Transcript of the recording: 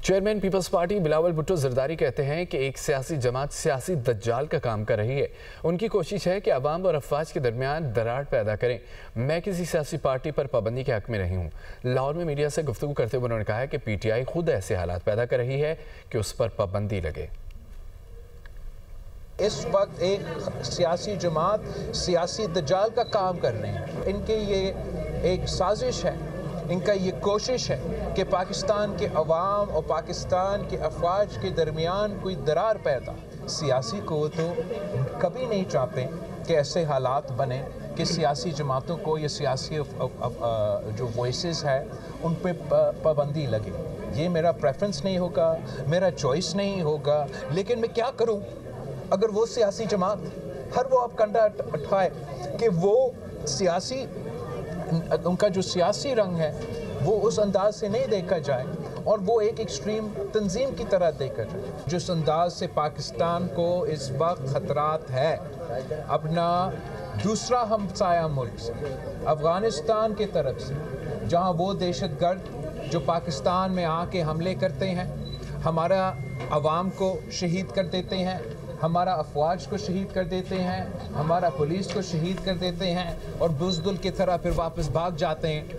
Chairman Peoples Party Bilawal Bhutto Zardari कहते हैं कि एक सियासी जमात सियासी दज्जाल का काम कर रही है। उनकी कोशिश है कि अवाम और अफवाज के दरमियान दरार पैदा करें। मैं किसी सियासी पार्टी पर पाबंदी के हक में नहीं हूँ। लाहौर में मीडिया से गुफ्तगू करते हुए उन्होंने कहा है कि PTI खुद ऐसे हालात पैदा कर रही है कि उस पर पाबंदी लगे। इस वक्त एक सियासी जमात सियासी दज्जाल का काम कर रहे हैं। इनके ये एक साजिश है, इनका ये कोशिश है कि पाकिस्तान के अवाम और पाकिस्तान के अफवाज के दरमियान कोई दरार पैदा। सियासी को तो कभी नहीं चाहते कि ऐसे हालात बने कि सियासी जमातों को या सियासी जो वॉइसेस है उन पे पाबंदी लगे। ये मेरा प्रेफरेंस नहीं होगा, मेरा चॉइस नहीं होगा, लेकिन मैं क्या करूं अगर वो सियासी जमात हर वो आप कंधा उठाए कि वो सियासी उनका जो सियासी रंग है वो उस अंदाज से नहीं देखा जाए और वो एक एक्सट्रीम तंजीम की तरह देखा जाए। जिस अंदाज से पाकिस्तान को इस वक्त खतरात है अपना दूसरा हमसाया मुल्क से, अफ़गानिस्तान की तरफ से, जहां वो दहशतगर्द जो पाकिस्तान में आके हमले करते हैं, हमारा अवाम को शहीद कर देते हैं, हमारा अफवाज को शहीद कर देते हैं, हमारा पुलिस को शहीद कर देते हैं और बुज़दिल की तरह फिर वापस भाग जाते हैं।